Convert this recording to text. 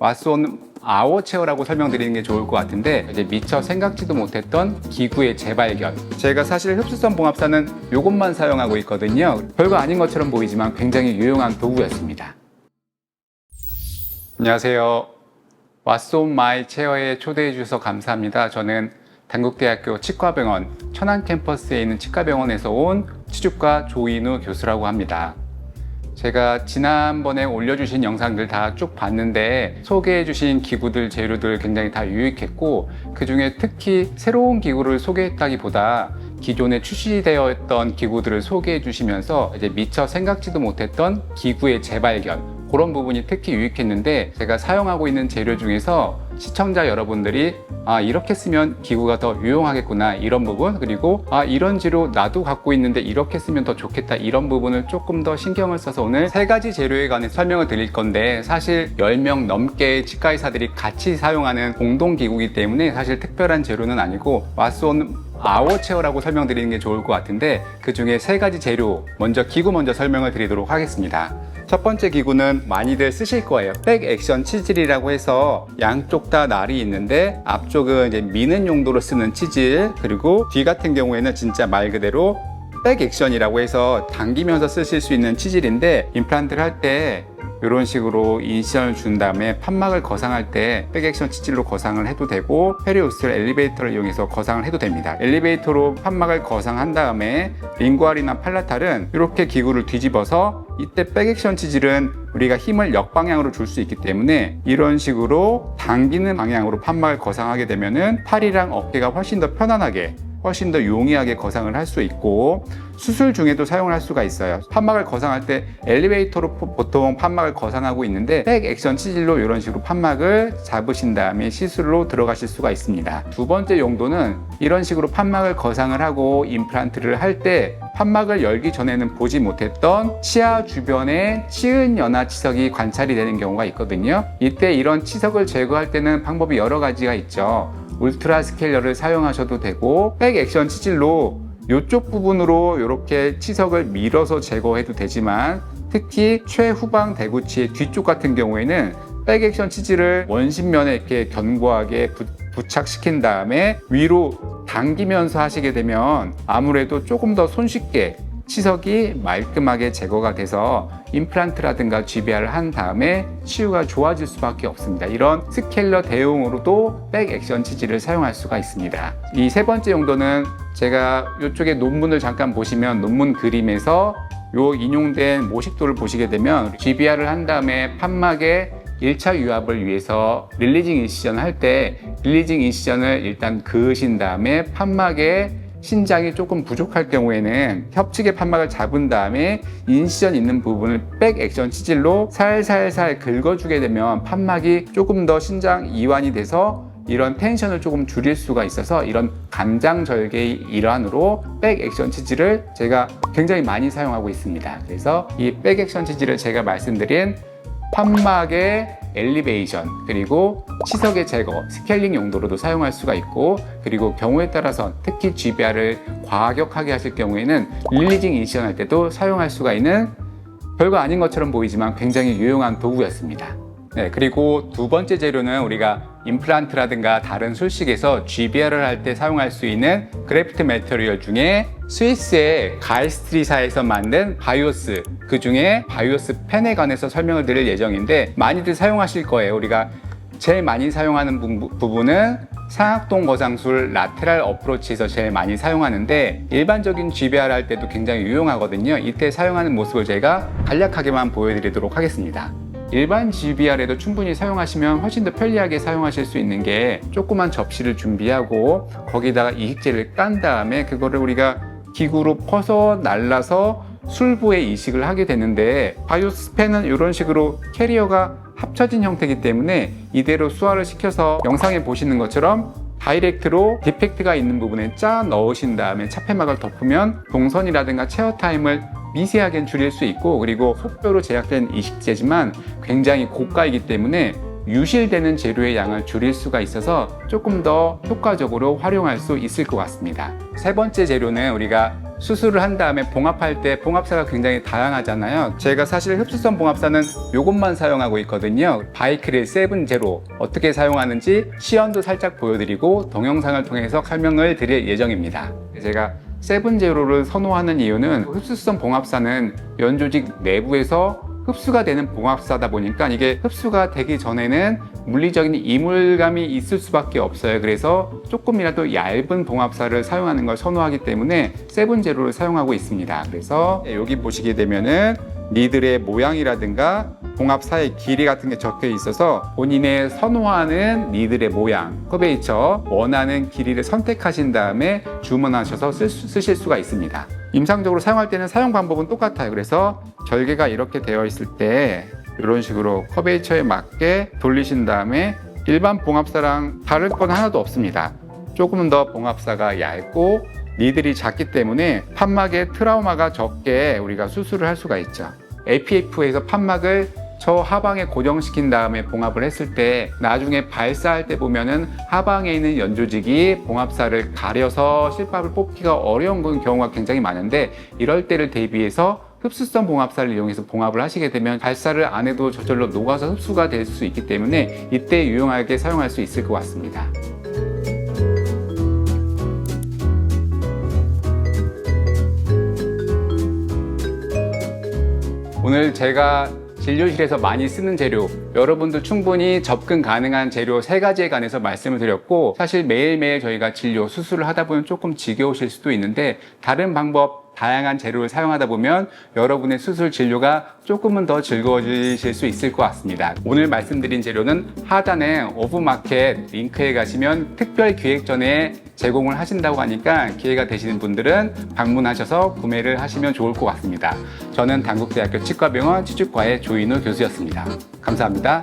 왓슨 아워체어라고 설명드리는 게 좋을 것 같은데, 이제 미처 생각지도 못했던 기구의 재발견. 제가 사실 흡수성 봉합사는 이것만 사용하고 있거든요. 별거 아닌 것처럼 보이지만 굉장히 유용한 도구였습니다. 안녕하세요. 왓슨 마이 체어에 초대해 주셔서 감사합니다. 저는 단국대학교 치과병원 천안 캠퍼스에 있는 치과병원에서 온 치주과 조인우 교수라고 합니다. 제가 지난번에 올려주신 영상들 다 쭉 봤는데 소개해주신 기구들, 재료들 굉장히 다 유익했고, 그 중에 특히 새로운 기구를 소개했다기보다 기존에 출시되어 있던 기구들을 소개해 주시면서 이제 미처 생각지도 못했던 기구의 재발견, 그런 부분이 특히 유익했는데, 제가 사용하고 있는 재료 중에서 시청자 여러분들이 이렇게 쓰면 기구가 더 유용하겠구나, 이런 부분, 그리고 이런 재료 나도 갖고 있는데 이렇게 쓰면 더 좋겠다, 이런 부분을 조금 더 신경을 써서 오늘 3가지 재료에 관해 설명을 드릴 건데, 사실 10명 넘게의 치과의사들이 같이 사용하는 공동 기구이기 때문에 사실 특별한 재료는 아니고 왓슨 아워체어라고 설명드리는 게 좋을 것 같은데, 그 중에 3가지 재료, 먼저 기구 먼저 설명을 드리도록 하겠습니다. 첫 번째 기구는 많이들 쓰실 거예요. 백 액션 치질이라고 해서 양쪽 다 날이 있는데 앞쪽은 이제 미는 용도로 쓰는 치질, 그리고 뒤 같은 경우에는 진짜 말 그대로 백 액션이라고 해서 당기면서 쓰실 수 있는 치질인데, 임플란트를 할 때 이런 식으로 인시전을 준 다음에 판막을 거상할 때 백액션 치질로 거상을 해도 되고, 페리오스텔 엘리베이터를 이용해서 거상을 해도 됩니다. 엘리베이터로 판막을 거상한 다음에 링구알이나 팔라탈은 이렇게 기구를 뒤집어서, 이때 백액션 치질은 우리가 힘을 역방향으로 줄 수 있기 때문에 이런 식으로 당기는 방향으로 판막을 거상하게 되면은 팔이랑 어깨가 훨씬 더 편안하게, 훨씬 더 용이하게 거상을 할 수 있고, 수술 중에도 사용을 할 수가 있어요. 판막을 거상할 때 엘리베이터로 보통 판막을 거상하고 있는데, 백 액션 치질로 이런 식으로 판막을 잡으신 다음에 시술로 들어가실 수가 있습니다. 두 번째 용도는 이런 식으로 판막을 거상을 하고 임플란트를 할 때 판막을 열기 전에는 보지 못했던 치아 주변에 치은 연화 치석이 관찰이 되는 경우가 있거든요. 이때 이런 치석을 제거할 때는 방법이 여러 가지가 있죠. 울트라 스케일러를 사용하셔도 되고, 백 액션 치질로 이쪽 부분으로 이렇게 치석을 밀어서 제거해도 되지만, 특히 최후방 대구치의 뒤쪽 같은 경우에는 백 액션 치질을 원심면에 이렇게 견고하게 부착시킨 다음에 위로 당기면서 하시게 되면 아무래도 조금 더 손쉽게 치석이 말끔하게 제거가 돼서 임플란트라든가 GBR을 한 다음에 치유가 좋아질 수밖에 없습니다. 이런 스케일러 대용으로도 백 액션 치질을 사용할 수가 있습니다. 이 3번째 용도는 제가 이쪽에 논문을 잠깐 보시면 논문 그림에서 요 인용된 모식도를 보시게 되면 GBR을 한 다음에 판막에 1차 유압을 위해서 릴리징 인시전을 할 때 릴리징 인시전을 일단 그으신 다음에 판막에 신장이 조금 부족할 경우에는 협측의 판막을 잡은 다음에 인시전 있는 부분을 백 액션 치질로 살살살 긁어주게 되면 판막이 조금 더 신장 이완이 돼서 이런 텐션을 조금 줄일 수가 있어서, 이런 감장절개의 일환으로 백 액션 치질을 제가 굉장히 많이 사용하고 있습니다. 그래서 이 백 액션 치질을 제가 말씀드린 판막의 엘리베이션, 그리고 치석의 제거, 스케일링 용도로도 사용할 수가 있고, 그리고 경우에 따라서 특히 GBR을 과격하게 하실 경우에는 릴리징 인시전 할 때도 사용할 수가 있는 별거 아닌 것처럼 보이지만 굉장히 유용한 도구였습니다. 네, 그리고 두 번째 재료는 우리가 임플란트라든가 다른 술식에서 GBR을 할 때 사용할 수 있는 그래프트 매터리얼 중에 스위스의 가이스트리사에서 만든 바이오스, 그 중에 바이오스 펜에 관해서 설명을 드릴 예정인데, 많이들 사용하실 거예요. 우리가 제일 많이 사용하는 부분은 상악동 거상술 라테랄 어프로치에서 제일 많이 사용하는데, 일반적인 GBR 할 때도 굉장히 유용하거든요. 이때 사용하는 모습을 제가 간략하게만 보여드리도록 하겠습니다. 일반 GBR에도 충분히 사용하시면 훨씬 더 편리하게 사용하실 수 있는 게, 조그만 접시를 준비하고 거기다가 이식제를 깐 다음에 그거를 우리가 기구로 퍼서 날라서 술부에 이식을 하게 되는데, 바이오스 펜은 이런 식으로 캐리어가 합쳐진 형태이기 때문에 이대로 수화를 시켜서 영상에 보시는 것처럼 다이렉트로 디펙트가 있는 부분에 짜 넣으신 다음에 차폐막을 덮으면 동선이라든가 체어 타임을 미세하게 줄일 수 있고, 그리고 속도로 제작된 이식제지만 굉장히 고가이기 때문에 유실되는 재료의 양을 줄일 수가 있어서 조금 더 효과적으로 활용할 수 있을 것 같습니다. 3번째 재료는 우리가 수술을 한 다음에 봉합할 때 봉합사가 굉장히 다양하잖아요. 제가 사실 흡수성 봉합사는 이것만 사용하고 있거든요. 바이크릴 7제로 어떻게 사용하는지 시연도 살짝 보여드리고 동영상을 통해서 설명을 드릴 예정입니다. 제가 7제로를 선호하는 이유는 흡수성 봉합사는 연조직 내부에서 흡수가 되는 봉합사다 보니까 이게 흡수가 되기 전에는 물리적인 이물감이 있을 수밖에 없어요. 그래서 조금이라도 얇은 봉합사를 사용하는 걸 선호하기 때문에 7제로를 사용하고 있습니다. 그래서 여기 보시게 되면은 니들의 모양이라든가 봉합사의 길이 같은 게 적혀 있어서 본인의 선호하는 니들의 모양, 커베이처 원하는 길이를 선택하신 다음에 주문하셔서 쓰실 수가 있습니다. 임상적으로 사용할 때는 사용 방법은 똑같아요. 그래서 절개가 이렇게 되어 있을 때 이런 식으로 커베이처에 맞게 돌리신 다음에 일반 봉합사랑 다를 건 하나도 없습니다. 조금 더 봉합사가 얇고 니들이 작기 때문에 판막에 트라우마가 적게 우리가 수술을 할 수가 있죠. APF에서 판막을 저 하방에 고정시킨 다음에 봉합을 했을 때 나중에 발사할 때 보면은 하방에 있는 연조직이 봉합사를 가려서 실밥을 뽑기가 어려운 경우가 굉장히 많은데 이럴 때를 대비해서 흡수성 봉합사를 이용해서 봉합을 하시게 되면 발사를 안 해도 저절로 녹아서 흡수가 될 수 있기 때문에 이때 유용하게 사용할 수 있을 것 같습니다. 오늘 제가 진료실에서 많이 쓰는 재료, 여러분도 충분히 접근 가능한 재료 3가지에 관해서 말씀을 드렸고, 사실 매일매일 저희가 진료, 수술을 하다 보면 조금 지겨우실 수도 있는데 다른 방법, 다양한 재료를 사용하다 보면 여러분의 수술 진료가 조금은 더 즐거워지실 수 있을 것 같습니다. 오늘 말씀드린 재료는 하단에 오브마켓 링크에 가시면 특별 기획전에 제공을 하신다고 하니까 기회가 되시는 분들은 방문하셔서 구매를 하시면 좋을 것 같습니다. 저는 단국대학교 치과병원 치주과의 조인우 교수였습니다. 감사합니다.